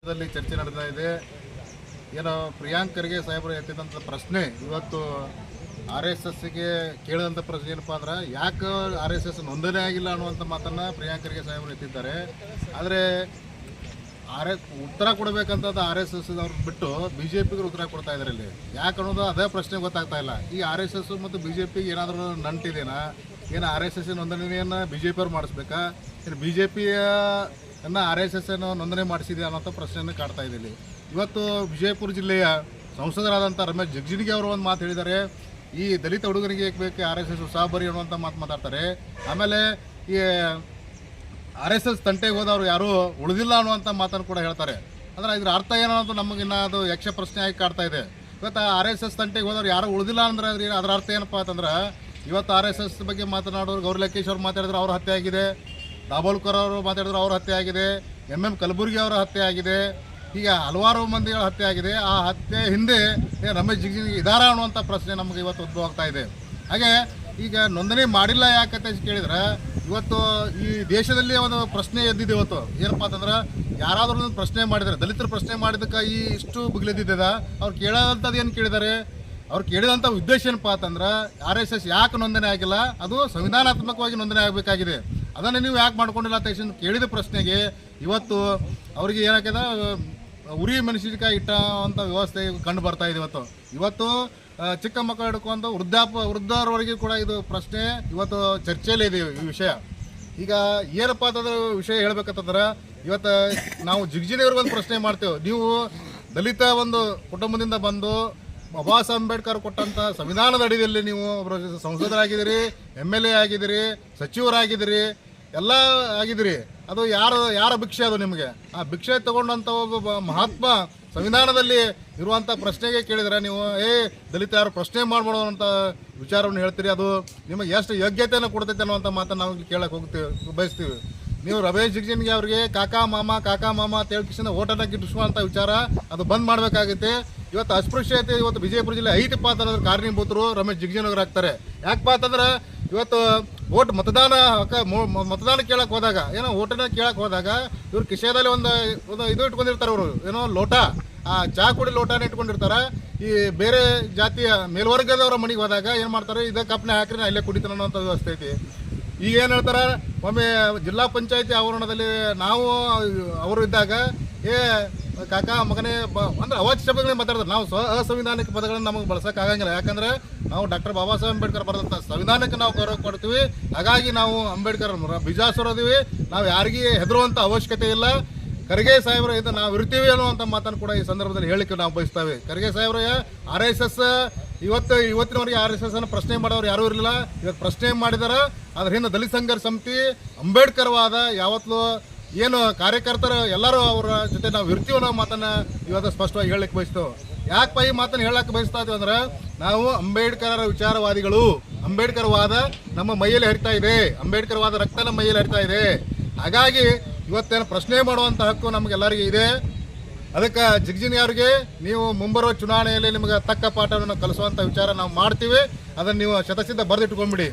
ಚರ್ಚೆ ನಡೆತಾ ಇದೆ. ಏನೋ ಪ್ರಿಯಾಂಕ್ ಖರ್ಗೆ ಸಾಹೇಬರು ಎತ್ತಿದಂಥ ಪ್ರಶ್ನೆ ಇವತ್ತು RSSಗೆ ಕೇಳಿದಂಥ ಪ್ರಶ್ನೆ ಏನಪ್ಪ ಅಂದ್ರೆ ಯಾಕೆ RSS ನೋಂದಣಿ ಆಗಿಲ್ಲ ಅನ್ನುವಂಥ ಮಾತನ್ನು ಪ್ರಿಯಾಂಕ್ ಖರ್ಗೆ ಸಾಹೇಬರು ಎತ್ತಿದ್ದಾರೆ. ಆದರೆ ಉತ್ತರ ಕೊಡಬೇಕಂತದ್ದು RSS ಅವ್ರು ಬಿಟ್ಟು BJPಗೆ ಉತ್ತರ ಕೊಡ್ತಾ ಇದ್ದಾರೆ. ಇಲ್ಲಿ ಯಾಕೆ ಅನ್ನೋದು ಅದೇ ಪ್ರಶ್ನೆ ಗೊತ್ತಾಗ್ತಾ ಇಲ್ಲ. ಈ RSS ಮತ್ತು BJPಗೆ ಏನಾದರೂ ನಂಟಿದೆನಾ? ಏನು RSS ನೋಂದಣಿಯನ್ನು BJP ಅವ್ರು ಮಾಡಿಸ್ಬೇಕಾ? ಏನು BJPಯನ್ನು RSS ನೋಂದಣಿ ಮಾಡಿಸಿದೆ ಅನ್ನೋಂಥ ಪ್ರಶ್ನೆಯನ್ನು ಕಾಡ್ತಾ ಇದೆ. ಇಲ್ಲಿ ಇವತ್ತು ವಿಜಯಪುರ ಜಿಲ್ಲೆಯ ಸಂಸದರಾದಂಥ ರಮೇಶ್ ಜಿಗಜಿಣಗಿ ಅವರು ಒಂದು ಮಾತು ಹೇಳಿದ್ದಾರೆ. ಈ ದಲಿತ ಹುಡುಗರಿಗೆ ಬೇಕು RSS ಉಸಾಬರಿ ಅನ್ನುವಂಥ ಮಾತು ಮಾತಾಡ್ತಾರೆ. ಆಮೇಲೆ ಈ RSS ತಂಟೆಗೆ ಹೋದವರು ಯಾರೂ ಉಳಿದಿಲ್ಲ ಅನ್ನುವಂಥ ಮಾತನ್ನು ಕೂಡ ಹೇಳ್ತಾರೆ. ಅಂದರೆ ಇದ್ರ ಅರ್ಥ ಏನೋ ಅಂತ ನಮಗಿನ್ನ ಅದು ಯಕ್ಷ ಪ್ರಶ್ನೆ ಆಗಿ ಕಾಡ್ತಾ ಇದೆ. ಇವತ್ತು RSS ತಂಟೆಗೆ ಹೋದವ್ರು ಯಾರೂ ಉಳಿದಿಲ್ಲ ಅಂದ್ರೆ ಅದರ ಅರ್ಥ ಏನಪ್ಪ ಅಂತಂದ್ರೆ ಇವತ್ತು RSS ಬಗ್ಗೆ ಮಾತನಾಡೋರು ಗೌರಿ ಲಂಕೇಶ್ ಅವರು ಮಾತಾಡಿದ್ರೆ ಅವ್ರ ಹತ್ಯೆ ಆಗಿದೆ, ದಾಬೋಲ್ಕರ್ ಅವರು ಮಾತಾಡಿದ್ರೆ ಅವ್ರ ಹತ್ಯೆ ಆಗಿದೆ, MM ಕಲಬುರ್ಗಿ ಅವರ ಹತ್ಯೆ ಆಗಿದೆ, ಹೀಗೆ ಹಲವಾರು ಮಂದಿಗಳ ಹತ್ಯೆ ಆಗಿದೆ. ಆ ಹತ್ಯೆ ಹಿಂದೆ ರಮೇಶ್ ಜಿಗಜಿಣಗಿ ಇದಾರ ಅನ್ನುವಂಥ ಪ್ರಶ್ನೆ ನಮಗೆ ಇವತ್ತು ಉದ್ಭವ ಆಗ್ತಾ ಇದೆ. ಹಾಗೆ ಈಗ ನೋಂದಣಿ ಮಾಡಿಲ್ಲ ಯಾಕಂತ ಕೇಳಿದ್ರೆ ಇವತ್ತು ಈ ದೇಶದಲ್ಲಿ ಒಂದು ಪ್ರಶ್ನೆ ಎದ್ದಿದೆ. ಇವತ್ತು ಏನಪ್ಪ ಅಂತಂದ್ರೆ ಯಾರಾದ್ರೂ ಒಂದು ಪ್ರಶ್ನೆ ಮಾಡಿದರೆ ದಲಿತರು ಪ್ರಶ್ನೆ ಮಾಡಿದಕ್ಕೆ ಈ ಇಷ್ಟು ಬುಗಿಲೆದ್ದಿದ್ದ ಅವ್ರು ಕೇಳೋಂಥದ್ದು ಏನು ಕೇಳಿದ್ದಾರೆ? ಅವ್ರು ಕೇಳಿದಂಥ ಉದ್ದೇಶ ಏನಪ್ಪ ಅಂತಂದ್ರೆ RSS ಯಾಕೆ ನೋಂದಣಿ ಆಗಿಲ್ಲ, ಅದು ಸಂವಿಧಾನಾತ್ಮಕವಾಗಿ ನೋಂದಣಿ ಆಗಬೇಕಾಗಿದೆ, ಅದನ್ನು ನೀವು ಯಾಕೆ ಮಾಡ್ಕೊಂಡಿಲ್ಲ ಅಂತ ಕೇಳಿದ ಪ್ರಶ್ನೆಗೆ ಇವತ್ತು ಅವ್ರಿಗೆ ಏನಾಗ್ಯದ ಉರಿ ಮೆಣಸಿನಕಾಯಿ ಇಟ್ಟಂಥ ವ್ಯವಸ್ಥೆ ಕಂಡು ಬರ್ತಾ ಇದೆ. ಇವತ್ತು ಚಿಕ್ಕ ಮಕ್ಕಳು ಹಿಡ್ಕೊಂಡು ವೃದ್ಧರವರೆಗೂ ಕೂಡ ಇದು ಪ್ರಶ್ನೆ ಇವತ್ತು ಚರ್ಚೆಯಲ್ಲೇ ಇದೆ ಈ ವಿಷಯ. ಈಗ ಏನಪ್ಪ ಅಂತಂದ್ರೆ ವಿಷಯ ಹೇಳ್ಬೇಕಂತಂದ್ರೆ ಇವತ್ತು ನಾವು ಜಿಗಜಿಣಿಯವ್ರಿಗೆ ಒಂದು ಪ್ರಶ್ನೆ ಮಾಡ್ತೇವೆ. ನೀವು ದಲಿತ ಒಂದು ಕುಟುಂಬದಿಂದ ಬಂದು ಬಾಬಾ ಸಾಹೇಬ್ ಅಂಬೇಡ್ಕರ್ ಕೊಟ್ಟಂಥ ಸಂವಿಧಾನದ ಅಡಿಯಲ್ಲಿ ನೀವು ಒಬ್ಬರು ಸಂಸದರಾಗಿದ್ದೀರಿ, MLA ಆಗಿದ್ದೀರಿ, ಸಚಿವರಾಗಿದ್ದೀರಿ, ಎಲ್ಲ ಆಗಿದ್ದೀರಿ. ಅದು ಯಾರ ಭಿಕ್ಷೆ ಅದು ನಿಮಗೆ? ಆ ಭಿಕ್ಷೆ ತಗೊಂಡಂಥ ಒಬ್ಬ ಮಹಾತ್ಮ ಸಂವಿಧಾನದಲ್ಲಿ ಇರುವಂಥ ಪ್ರಶ್ನೆಗೆ ಕೇಳಿದರೆ ನೀವು ದಲಿತ ಯಾರು ಪ್ರಶ್ನೆ ಮಾಡ್ಬೋದಂಥ ವಿಚಾರವನ್ನು ಹೇಳ್ತೀರಿ. ಅದು ನಿಮಗೆ ಎಷ್ಟು ಯೋಗ್ಯತೆಯನ್ನು ಕೊಡ್ತೈತೆ ಅನ್ನುವಂಥ ಮಾತನ್ನು ನಾವು ಕೇಳಕ್ಕೆ ಬಯಸ್ತೀವಿ. ನೀವು ರಮೇಶ್ ಜಿಗಜಿಣಗಿ ಅವ್ರಿಗೆ ಕಾಕಾ ಮಾಮ ಅಂತ ಹೇಳ್ಕಿಸಿದ ಓಟನ್ನು ಗಿಟ್ಟಿಸುವಂಥ ವಿಚಾರ ಅದು ಬಂದ್ ಮಾಡಬೇಕಾಗುತ್ತೆ. ಇವತ್ತು ಅಸ್ಪೃಶ್ಯತೆ ಇವತ್ತು ವಿಜಯಪುರ ಜಿಲ್ಲೆ ಐತಪ್ಪ ಅಂತಂದ್ರೆ ಕಾರಣೀಭೂತರು ರಮೇಶ್ ಜಿಗಜಿಣಗಿ ಆಗ್ತಾರೆ. ಯಾಕಪ್ಪ ಅಂತಂದ್ರೆ ಇವತ್ತು ಮತದಾನ ಕೇಳಕ್ಕೆ ಹೋದಾಗ ಓಟನ್ನ ಕೇಳಕ್ಕೆ ಹೋದಾಗ ಇವ್ರು ಕಿಶೆದಲ್ಲಿ ಒಂದು ಇದು ಇಟ್ಕೊಂಡಿರ್ತಾರೆ. ಅವರು ಲೋಟ, ಆ ಚಾ ಕುಡಿ ಲೋಟನ ಇಟ್ಕೊಂಡಿರ್ತಾರೆ. ಈ ಬೇರೆ ಜಾತಿಯ ಮೇಲ್ವರ್ಗದವರ ಮನೆಗೆ ಹೋದಾಗ ಏನು ಮಾಡ್ತಾರೆ, ಇದೇ ಕಪ್ನೆ ಹಾಕ್ರಿ ನಾ ಇಲ್ಲೇ ಕುಡಿತಾನೆ ಅನ್ನೋಂಥ ವ್ಯವಸ್ಥೆ ಐತಿ. ಈಗ ಏನು ಹೇಳ್ತಾರೆ, ಒಮ್ಮೆ ಜಿಲ್ಲಾ ಪಂಚಾಯತಿ ಆವರಣದಲ್ಲಿ ನಾವು ಅವರು ಇದ್ದಾಗ ಕಾಕಾ ಮಗನೇ ಅಂದ್ರೆ ಅವಾಚ್ಯ ಶಬ್ದಗಳೇ ಮಾತಾಡ್ತಾರೆ. ನಾವು ಅಸಂವಿಧಾನಿಕ ಪದಗಳನ್ನು ನಮಗೆ ಬಳಸೋಕ್ಕಾಗಂಗಿಲ್ಲ. ಯಾಕಂದ್ರೆ ನಾವು ಡಾಕ್ಟರ್ ಬಾಬಾ ಸಾಹೇಬ್ ಅಂಬೇಡ್ಕರ್ ಬರೆದಂಥ ಸಂವಿಧಾನಕ್ಕೆ ನಾವು ಗೌರವ ಕೊಡ್ತೀವಿ. ಹಾಗಾಗಿ ನಾವು ಅಂಬೇಡ್ಕರ್ ಬೀಜಾಸುರದೀವಿ. ನಾವು ಯಾರಿಗೂ ಹೆದರುವಂಥ ಅವಶ್ಯಕತೆ ಇಲ್ಲ. ಖರ್ಗೆ ಸಾಹೇಬ್ರ ಇದು ನಾವು ಇರ್ತೀವಿ ಅನ್ನುವಂಥ ಮಾತನ್ನು ಕೂಡ ಈ ಸಂದರ್ಭದಲ್ಲಿ ಹೇಳಿಕೆ ನಾವು ಬಯಸ್ತೇವೆ. ಖರ್ಗೆ ಸಾಹೇಬ್ರ RSS ಇವತ್ತಿನವರೆಗೆ RSS ಅನ್ನು ಪ್ರಶ್ನೆ ಮಾಡೋರು ಯಾರೂ ಇರಲಿಲ್ಲ. ಇವತ್ತು ಪ್ರಶ್ನೆ ಮಾಡಿದಾರೆ. ಅದ್ರ ಹಿಂದೆ ದಲಿತ ಸಂಘರ್ಷ ಸಮಿತಿ ಅಂಬೇಡ್ಕರ್ ವಾದ ಯಾವತ್ತೂ ಏನು ಕಾರ್ಯಕರ್ತರು ಎಲ್ಲರೂ ಅವರ ಜೊತೆ ನಾವು ಇರ್ತೀವಿ ಅನ್ನೋ ಮಾತನ್ನು ಇವತ್ತು ಸ್ಪಷ್ಟವಾಗಿ ಹೇಳಕ್ಕೆ ಬಯಸ್ತೇವೆ. ಯಾಕಪ್ಪ ಈ ಮಾತನ್ನು ಹೇಳಕ್ಕೆ ಬಯಸ್ತಾ ಇದ್ದೀವಿ ಅಂದ್ರೆ ನಾವು ಅಂಬೇಡ್ಕರ್ ವಿಚಾರವಾದಿಗಳು. ಅಂಬೇಡ್ಕರ್ ವಾದ ನಮ್ಮ ಮೈಯಲ್ಲಿ ಹರಿತಾ ಇದೆ, ಅಂಬೇಡ್ಕರ್ ವಾದ ರಕ್ತ ನಮ್ಮ ಮೈಯಲ್ಲಿ ಹರಿತಾ ಇದೆ. ಹಾಗಾಗಿ ಇವತ್ತೇನು ಪ್ರಶ್ನೆ ಮಾಡುವಂಥ ಹಕ್ಕು ನಮಗೆಲ್ಲರಿಗೂ ಇದೆ. ಅದಕ್ಕೆ ಜಿಗಜಿಣಗಿ ಅವರಿಗೆ ನೀವು ಮುಂಬರುವ ಚುನಾವಣೆಯಲ್ಲಿ ನಿಮಗೆ ತಕ್ಕ ಪಾಠವನ್ನು ಕಲಿಸುವಂಥ ವಿಚಾರ ನಾವು ಮಾಡ್ತೀವಿ. ಅದನ್ನು ನೀವು ಶತಸಿದ್ಧ ಬರೆದಿಟ್ಕೊಂಡ್ಬಿಡಿ.